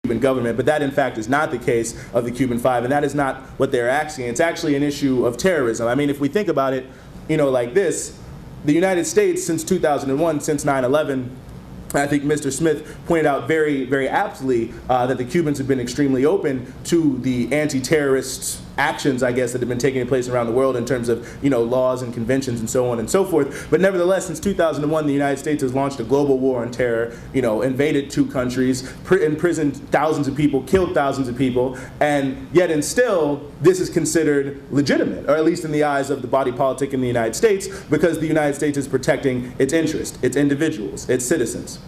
Cuban government, but that in fact is not the case of the Cuban Five, and that is not what they're asking. It's actually an issue of terrorism. I mean, if we think about it, like this, the United States since 2001, since 9/11, I think Mr. Smith pointed out very, very aptly that the Cubans have been extremely open to the anti-terrorist actions, I guess, that have been taking place around the world in terms of, laws and conventions and so on and so forth. But nevertheless, since 2001, the United States has launched a global war on terror, invaded 2 countries, imprisoned thousands of people, killed thousands of people, and yet and still, this is considered legitimate, or at least in the eyes of the body politic in the United States, because the United States is protecting its interest, its individuals, its citizens.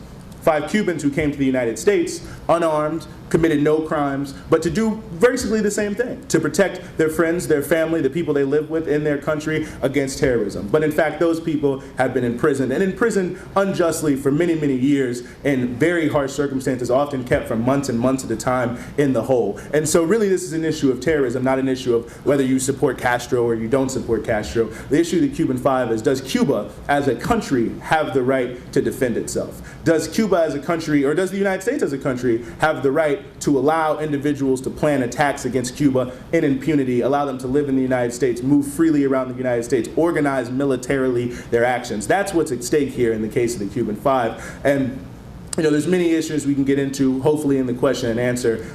5 Cubans who came to the United States unarmed, committed no crimes, but to do basically the same thing, to protect their friends, their family, the people they live with in their country against terrorism. But in fact, those people have been imprisoned, and imprisoned unjustly for many, many years in very harsh circumstances, often kept for months and months at a time in the hole. And so really this is an issue of terrorism, not an issue of whether you support Castro or you don't support Castro. The issue of the Cuban Five is, does Cuba as a country have the right to defend itself? Does Cuba as a country, or does the United States as a country, have the right to allow individuals to plan attacks against Cuba in impunity, allow them to live in the United States, move freely around the United States, organize militarily their actions? That's what's at stake here in the case of the Cuban Five. And there's many issues we can get into. Hopefully, in the question and answer,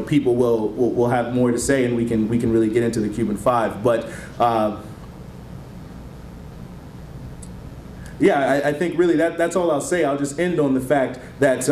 people will have more to say, and we can really get into the Cuban Five. But yeah, I think really that's all I'll say. I'll just end on the fact that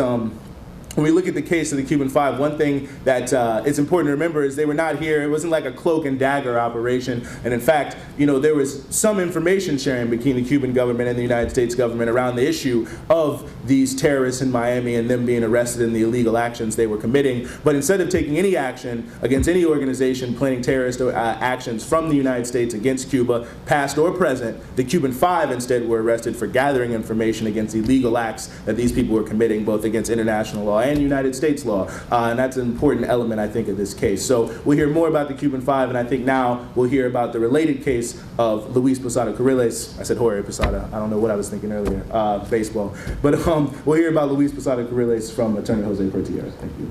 when we look at the case of the Cuban Five, one thing that it's important to remember is they were not here. It wasn't like a cloak and dagger operation. And in fact, there was some information sharing between the Cuban government and the United States government around the issue of these terrorists in Miami and them being arrested in the illegal actions they were committing. But instead of taking any action against any organization planning terrorist actions from the United States against Cuba, past or present, the Cuban Five instead were arrested for gathering information against illegal acts that these people were committing, both against international law and United States law. And that's an important element, I think, of this case. So we'll hear more about the Cuban Five, and I think now we'll hear about the related case of Luis Posada Carriles. I said Jorge Posada. I don't know what I was thinking earlier, baseball. But we'll hear about Luis Posada Carriles from Attorney Jose Portillo. Thank you.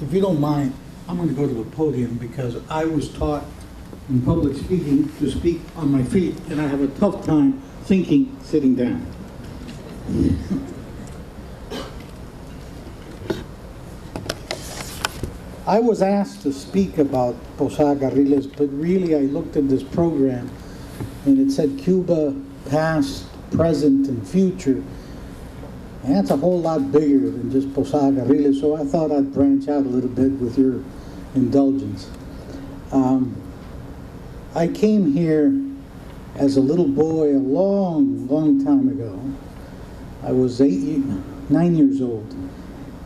If you don't mind, I'm going to go to the podium because I was taught in public speaking to speak on my feet, and I have a tough time thinking sitting down. I was asked to speak about Posada Carriles, but really I looked at this program and it said Cuba, past, present, and future. And that's a whole lot bigger than just Posada Carriles, so I thought I'd branch out a little bit with your indulgence. I came here as a little boy a long, long time ago. I was 9 years old,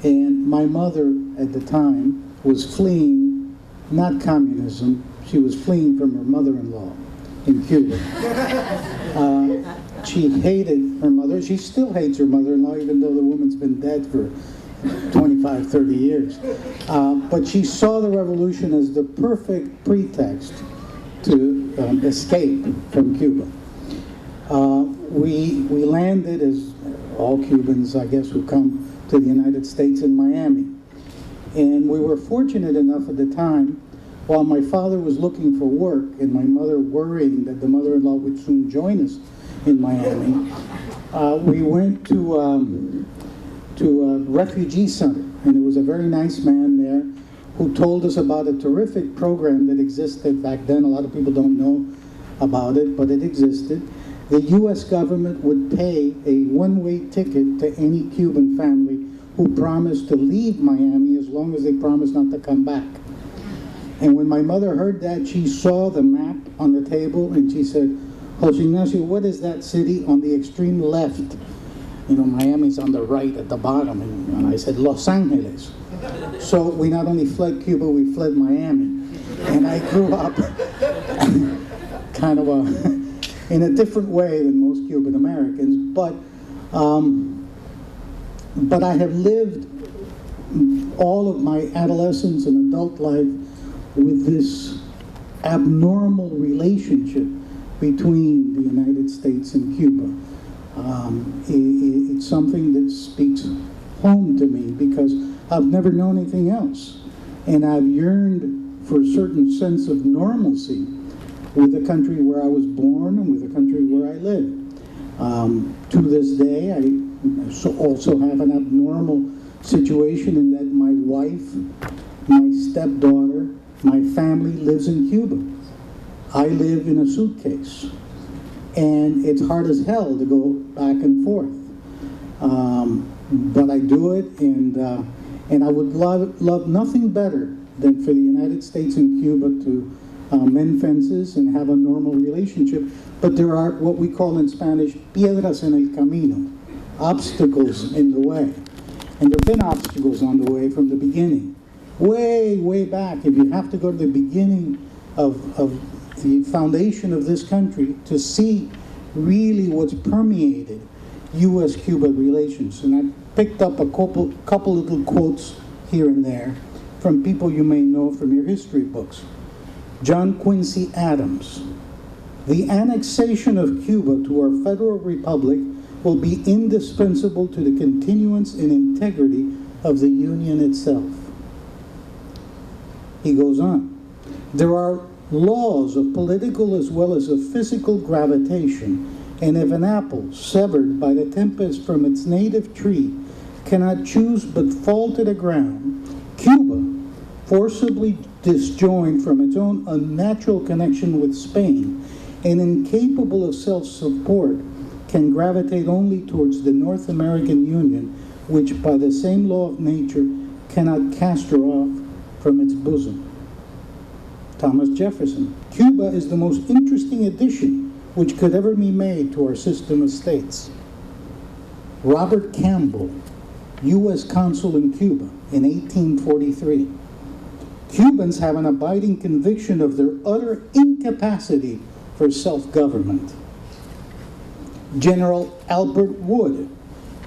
and my mother at the time was fleeing, not communism, she was fleeing from her mother-in-law in Cuba. She hated her mother. She still hates her mother-in-law, even though the woman's been dead for 25, 30 years. But she saw the revolution as the perfect pretext to escape from Cuba. We landed, as all Cubans, I guess, who come to the United States, in Miami. And we were fortunate enough at the time, while my father was looking for work and my mother worrying that the mother-in-law would soon join us in Miami, we went to a refugee center, and there was a very nice man there who told us about a terrific program that existed back then. A lot of people don't know about it, but it existed. The U.S. government would pay a one-way ticket to any Cuban family who promised to leave Miami as long as they promised not to come back. And when my mother heard that, she saw the map on the table and she said, "Jose Ignacio, what is that city on the extreme left?" Miami's on the right at the bottom. And I said, "Los Angeles." So we not only fled Cuba, we fled Miami. And I grew up kind of in a different way than most Cuban Americans, but I have lived all of my adolescence and adult life with this abnormal relationship between the United States and Cuba. It's something that speaks home to me because I've never known anything else. And I've yearned for a certain sense of normalcy with the country where I was born and with the country where I live. To this day, I also have an abnormal situation in that my wife, my stepdaughter, my family lives in Cuba. I live in a suitcase. And it's hard as hell to go back and forth. But I do it, and I would love nothing better than for the United States and Cuba to mend fences and have a normal relationship. But there are what we call in Spanish, piedras en el camino, obstacles in the way. And there have been obstacles on the way from the beginning. Way, way back, if you have to go to the beginning of the foundation of this country to see really what's permeated U.S.-Cuba relations. And I picked up a couple little quotes here and there from people you may know from your history books. John Quincy Adams: "The annexation of Cuba to our federal republic will be indispensable to the continuance and integrity of the Union itself." He goes on, "There are laws of political as well as of physical gravitation, and if an apple, severed by the tempest from its native tree, cannot choose but fall to the ground, Cuba, forcibly disjoined from its own unnatural connection with Spain, and incapable of self-support, can gravitate only towards the North American Union, which by the same law of nature cannot cast her off from its bosom." Thomas Jefferson: "Cuba is the most interesting addition which could ever be made to our system of states." Robert Campbell, U.S. Consul in Cuba in 1843: "Cubans have an abiding conviction of their utter incapacity for self-government." General Albert Wood,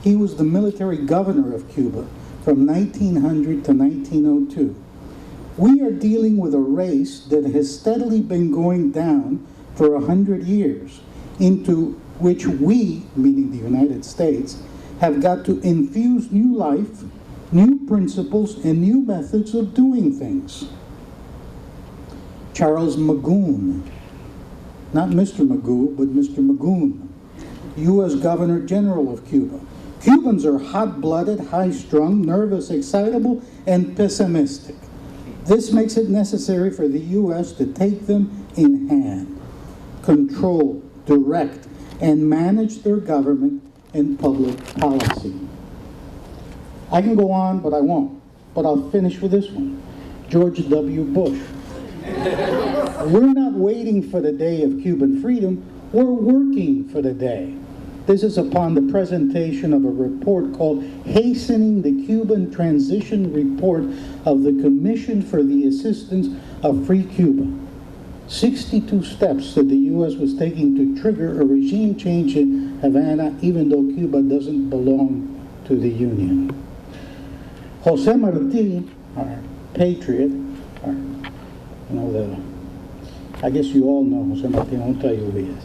he was the military governor of Cuba from 1900 to 1902. "We are dealing with a race that has steadily been going down for 100 years, into which we," meaning the United States, "have got to infuse new life, new principles, and new methods of doing things." Charles Magoon, not Mr. Magoo, but Mr. Magoon, U.S. Governor General of Cuba: "Cubans are hot-blooded, high-strung, nervous, excitable, and pessimistic. This makes it necessary for the U.S. to take them in hand, control, direct, and manage their government and public policy." I can go on, but I won't. But I'll finish with this one. George W. Bush: "We're not waiting for the day of Cuban freedom, we're working for the day." This is upon the presentation of a report called "Hastening the Cuban Transition Report of the Commission for the Assistance of Free Cuba. 62 steps that the U.S. was taking to trigger a regime change in Havana, even though Cuba doesn't belong to the Union." Jose Marti, our patriot, I guess you all know Jose Marti, I won't tell you who he is.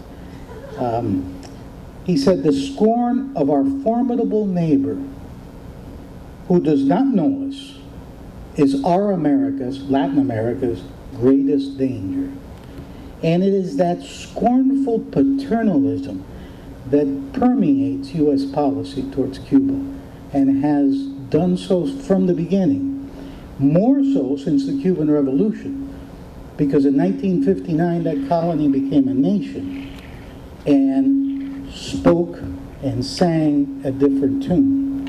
He said, "The scorn of our formidable neighbor who does not know us is our America's, Latin America's, greatest danger." And it is that scornful paternalism that permeates U.S. policy towards Cuba and has done so from the beginning, more so since the Cuban Revolution, because in 1959 that colony became a nation and spoke and sang a different tune.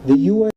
The U.S.